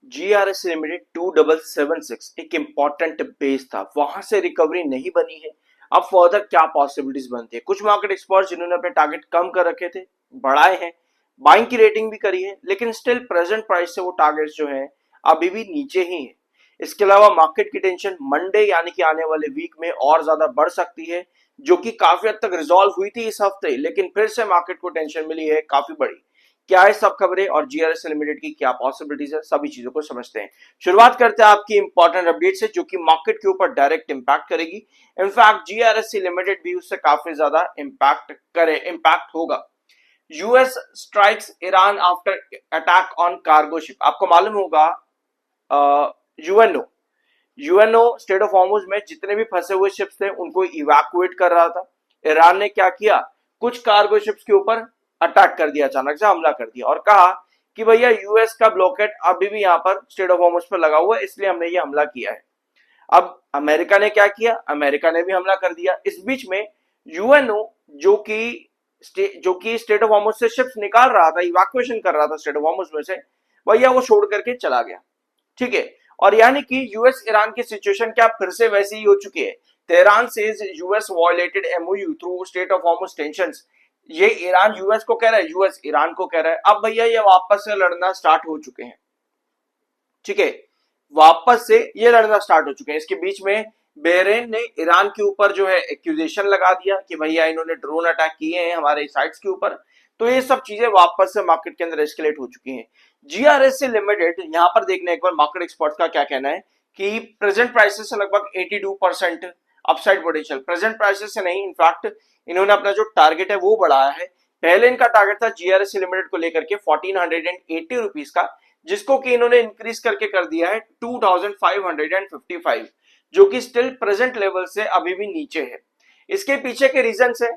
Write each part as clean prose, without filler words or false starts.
GRS limited 2776 एक important base था, वहां से रिकवरी नहीं बनी है। अब फर्दर क्या पॉसिबिलिटीज बनती है? कुछ मार्केट एक्सपर्ट जिन्होंने अपने टारगेट कम कर रखे थे बढ़ाए हैं, बाइंग की रेटिंग भी करी है, लेकिन स्टिल प्रेजेंट प्राइस से वो टारगेट्स जो है अभी भी नीचे ही है। इसके अलावा मार्केट की टेंशन मंडे यानी कि आने वाले वीक में और ज्यादा बढ़ सकती है, जो कि काफी हद तक रिजॉल्व हुई थी इस हफ्ते, लेकिन फिर से मार्केट को टेंशन मिली है काफी बड़ी। क्या है सब खबरें और जीआरएस लिमिटेड की क्या पॉसिबिलिटीज है, सभी चीजों को समझते हैं। शुरुआत करते हैं आपकी इंपॉर्टेंट अपडेट से, जो कि मार्केट के ऊपर डायरेक्ट इंपैक्ट करेगी। इनफैक्ट जीआरएस लिमिटेड भी उससे काफी ज्यादा इंपैक्ट होगा। US strikes Iran after attack on cargo ship. आपको मालूम होगा यूएनओ स्टेट ऑफ हॉर्मुज में जितने भी फंसे हुए शिप्स थे उनको इवैक्यूएट कर रहा था। ईरान ने क्या किया, कुछ कार्गो शिप्स के ऊपर अटैक कर दिया, अचानक से हमला कर दिया और कहा कि भैया यूएस का ब्लॉकेट अभी भी यहाँ पर स्टेट ऑफ हॉर्मुज पर लगा हुआ है, इसलिए हमने ये हमला किया है। अब अमेरिका ने क्या किया, अमेरिका ने भी हमला कर दिया। इस बीच में यूएनओ जो कि स्टेट ऑफ हॉर्मुज से शिप्स निकाल रहा था, इवैक्यूएशन कर रहा था स्टेट ऑफ हॉर्मुज में से, भैया वो छोड़ करके चला गया। ठीक है, और यानी कि यूएस ईरान की सिचुएशन क्या फिर से वैसी ही हो चुकी है। Tehran says US violated MOU through state of Hormuz tensions. ये ईरान यूएस को कह रहा है, यूएस ईरान को कह रहा है। अब भैया ये वापस से लड़ना स्टार्ट हो चुके हैं। ठीक है, वापस से ये लड़ना स्टार्ट हो चुके हैं। इसके बीच में बहरीन ने ईरान के ऊपर जो है एक्यूजेशन लगा दिया कि भैया इन्होंने ड्रोन अटैक किए हैं हमारे साइट्स के ऊपर। तो ये सब चीजें वापस से मार्केट के अंदर एस्केलेट हो चुकी हैं। जीआरएस लिमिटेड यहां पर देखने एक बार मार्केट एक्सपर्ट्स का क्या कहना है कि प्रेजेंट प्राइसेस से लगभग 82% अपसाइड पोटेंशियल, प्रेजेंट प्राइसेस से नहीं, इनफैक्ट इन्होंने अपना जो टारगेट है वो बढ़ाया है। पहले इनका टारगेट था जीआरएस लिमिटेड को लेकर के 1480 रुपीज का, जिसको कि इन्होंने इंक्रीज करके कर दिया है 2555, जो कि स्टिल प्रेजेंट लेवल से अभी भी नीचे है। इसके पीछे के रीजन है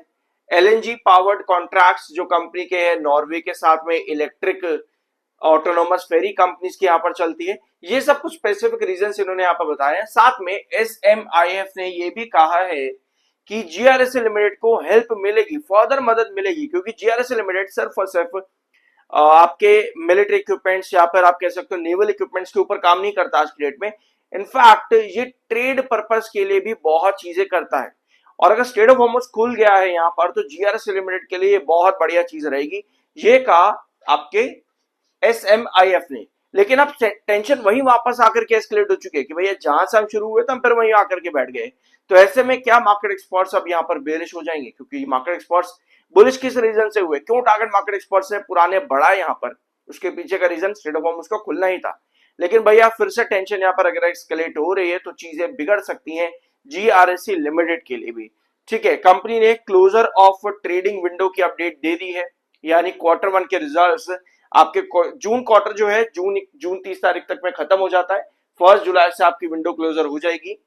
एलएनजी पावर्ड कॉन्ट्रैक्ट्स जो कंपनी के है नॉर्वे के साथ में, इलेक्ट्रिक ऑटोनोमस फेरी कंपनीज की यहाँ पर चलती है। ये सब कुछ स्पेसिफिक रीजन इन्होंने यहाँ पर बताया। साथ में एसएमआईएफ ने ये भी कहा है कि जीआरएस लिमिटेड को हेल्प मिलेगी, फर्दर मदद मिलेगी, क्योंकि जीआरएस लिमिटेड सिर्फ और सिर्फ आपके मिलिट्री इक्विपमेंट्स या फिर आप कह सकते हो नेवल इक्विपमेंट्स के ऊपर काम नहीं करता आज की डेट में। इनफैक्ट ये ट्रेड पर्पस के लिए भी बहुत चीजें करता है, और अगर स्टेट ऑफ हॉर्मुज खुल गया है यहाँ पर तो जीआरएस लिमिटेड के लिए बहुत बढ़िया चीज रहेगी। ये कहा आपके एसएमआईएफ ने। लेकिन अब टेंशन वही वापस आकर के एस्केलेट हो चुकी है कि भैया जहां से हम शुरू हुए थे हम फिर वहीं आकर के बैठ गए। तो ऐसे में क्या मार्केट एक्सपर्ट्स अब यहाँ पर बेरिश हो जाएंगे? क्योंकि मार्केट एक्सपर्ट्स बुलिश किस रीजन से हुए, क्यों टारगेट मार्केट एक्सपर्ट्स ने पुराने बढ़ा यहाँ पर, उसके पीछे का रीजन स्टेट ऑफ हॉर्मुज का खुलना ही था। लेकिन भैया फिर से टेंशन यहाँ पर अगर एस्केलेट हो रही है तो चीजें बिगड़ सकती हैं जीआरएससी लिमिटेड के लिए भी। ठीक है, कंपनी ने क्लोजर ऑफ ट्रेडिंग विंडो की अपडेट दे दी है, यानी क्वार्टर वन के रिजल्ट्स आपके जून क्वार्टर जो है जून 30 तारीख तक में खत्म हो जाता है। 1 जुलाई से आपकी विंडो क्लोजर हो जाएगी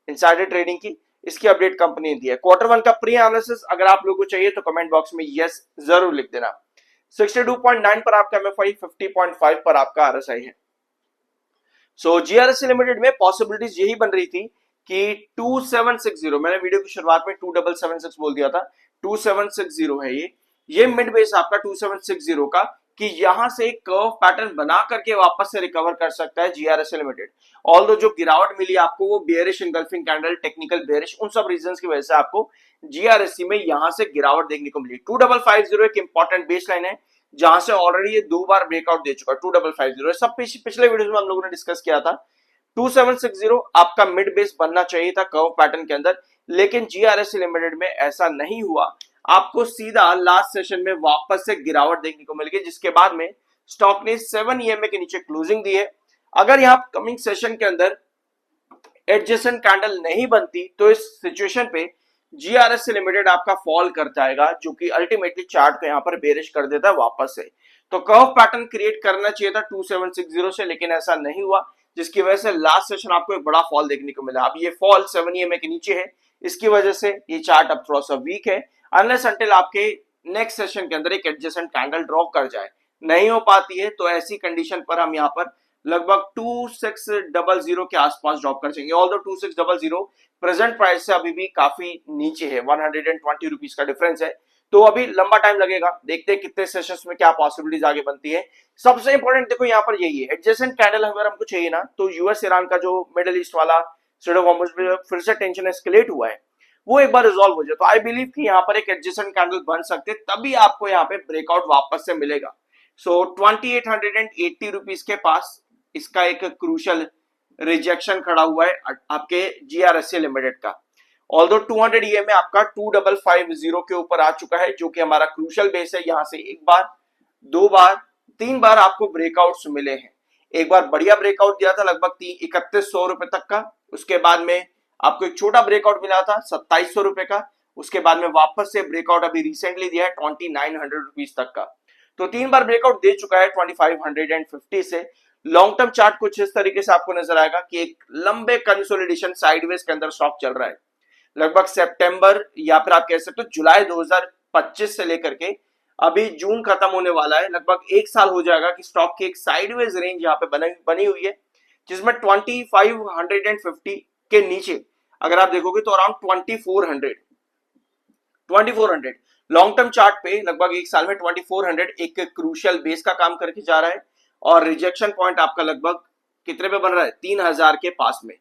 इनसाइडर ट्रेडिंग की। इसकी अपडेट कंपनी ने दी है। क्वार्टर वन का प्री एनालिसिस अगर आप लोगों को चाहिए तो कमेंट बॉक्स में यस जरूर लिख देना। 62.9 पर आपका एमएफआई, 50.5 पर आपका आरएसआई है। सो जीआरएस लिमिटेड में पॉसिबिलिटीज यही बन रही थी कि 2760, मैंने वीडियो की शुरुआत में 2776 बोल दिया था, 2760 है ये मिड बेस आपका 2760 का, कि यहां से एक कर्व पैटर्न बना करके वापस से रिकवर कर सकता है जीआरएस लिमिटेड। ऑल्दो जो गिरावट मिली आपको वो bearish engulfing candle, technical bearish, उन सब रीजंस की वजह से आपको जीआरएससी में यहां से गिरावट देखने को मिली। 2550 एक इंपॉर्टेंट बेस लाइन है जहां से ऑलरेडी ये 2 बार ब्रेकआउट दे चुका है। 2550 सब पिछले वीडियो में हम लोगों ने डिस्कस किया था। 2760 आपका मिड बेस बनना चाहिए था कर्व पैटर्न के अंदर, लेकिन जीआरएस लिमिटेड में ऐसा नहीं हुआ। आपको सीधा लास्ट सेशन में वापस से गिरावट देखने को मिल गई, जिसके बाद में स्टॉक ने 7 ईएमए के नीचे क्लोजिंग दी है। अगर यहां कमिंग सेशन के अंदर एडजेसेंट कैंडल नहीं बनती तो इस सिचुएशन पे जीआरएस लिमिटेड आपका फॉल कर जाएगा, जो कि अल्टीमेटली चार्ट को यहां पर बेरिश कर देता है वापस से। तो कर्व पैटर्न क्रिएट करना चाहिए था 2760 से, लेकिन ऐसा नहीं हुआ, जिसकी वजह से लास्ट सेशन आपको एक बड़ा फॉल देखने को मिला। अब ये फॉल 7 ईएमए के नीचे है, इसकी वजह से ये चार्ट अब थोड़ा सा वीक है, अनलेस अंटिल आपके नेक्स्ट सेशन के अंदर एक एडजेसेंट कैंडल ड्रॉ कर जाए। नहीं हो पाती है तो ऐसी कंडीशन पर हम यहाँ पर लगभग 2600 के आसपास ड्रॉप कर जाएंगे। ऑल्दो 2600 प्रेजेंट प्राइस से अभी भी काफी नीचे है, 120 रुपीज का डिफरेंस है। तो अभी लंबा टाइम लगेगा, देखते हैं कितने सेशंस में क्या पॉसिबिलिटीज आगे बनती है। सबसे इंपॉर्टेंट देखो यहाँ पर यही है, एडजेसेंट कैंडल अगर हमको चाहिए ना, तो यूएस ईरान का जो मिडिल ईस्ट वाला स्ट्रेट ऑफ हॉर्मुज में फिर से टेंशन एस्केलेट हुआ है, वो एक बार रिजॉल्व हो जाए तो आई बिलीव कि यहाँ पर एक एडजेसेंट कैंडल बन सकते, तभी आपको यहाँ पे ब्रेकआउट वापस से मिलेगा। सो 2880 रुपीज के पास इसका एक क्रूशल रिजेक्शन खड़ा हुआ है आपके जीआरएससी लिमिटेड का। ऑल्दो 200 EM में आपका 2550 के ऊपर आ चुका है, जो कि हमारा क्रूशल बेस है। यहां से एक बार, दो बार, तीन बार आपको ब्रेकआउट्स मिले हैं। एक बार बढ़िया ब्रेकआउट दिया था लगभग 3100 रुपए तक का, उसके बाद में आपको एक छोटा ब्रेकआउट मिला था 2700 रुपए का, उसके बाद में वापस से ब्रेकआउट अभी रिसेंटली दिया है 2900 रुपीज तक का। तो तीन बार ब्रेकआउट दे चुका है 2550 से। लॉन्ग टर्म चार्ट कुछ इस तरीके से आपको नजर आएगा कि एक लंबे कंसोलिडेशन साइडवेज के अंदर स्टॉक चल रहा है। लगभग सितंबर या फिर आप कह सकते हो जुलाई 2025 से लेकर के अभी जून खत्म होने वाला है, लगभग एक साल हो जाएगा कि स्टॉक की एक साइडवेज रेंज यहाँ पे बनी हुई है, जिसमें 2550 के नीचे अगर आप देखोगे तो अराउंड 2400 लॉन्ग टर्म चार्ट पे लगभग एक साल में 2400 एक क्रूशियल बेस का काम करके जा रहा है। और रिजेक्शन पॉइंट आपका लगभग कितने पे बन रहा है, 3000 के पास में।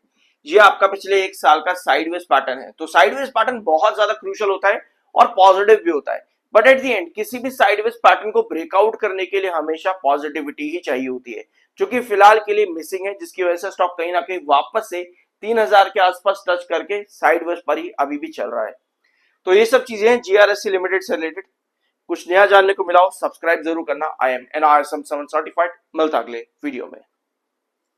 ये आपका पिछले एक साल का साइडवेज पैटर्न है। तो साइडवेज पैटर्न बहुत ज्यादा क्रूशियल होता है और पॉजिटिव भी होता है, बट एट द एंड किसी भी साइडवेज पैटर्न को ब्रेकआउट करने के लिए हमेशा पॉजिटिविटी ही चाहिए होती है, जो कि फिलहाल के लिए मिसिंग है, जिसकी वजह से स्टॉक कहीं ना कहीं वापस से 3000 के आसपास टच करके साइडवेज पर ही अभी भी चल रहा है। तो ये सब चीजें हैं जीआरएससी लिमिटेड से रिलेटेड। कुछ नया जानने को मिला हो सब्सक्राइब जरूर करना। I am N R S M 7 certified. मिलता अगले वीडियो में।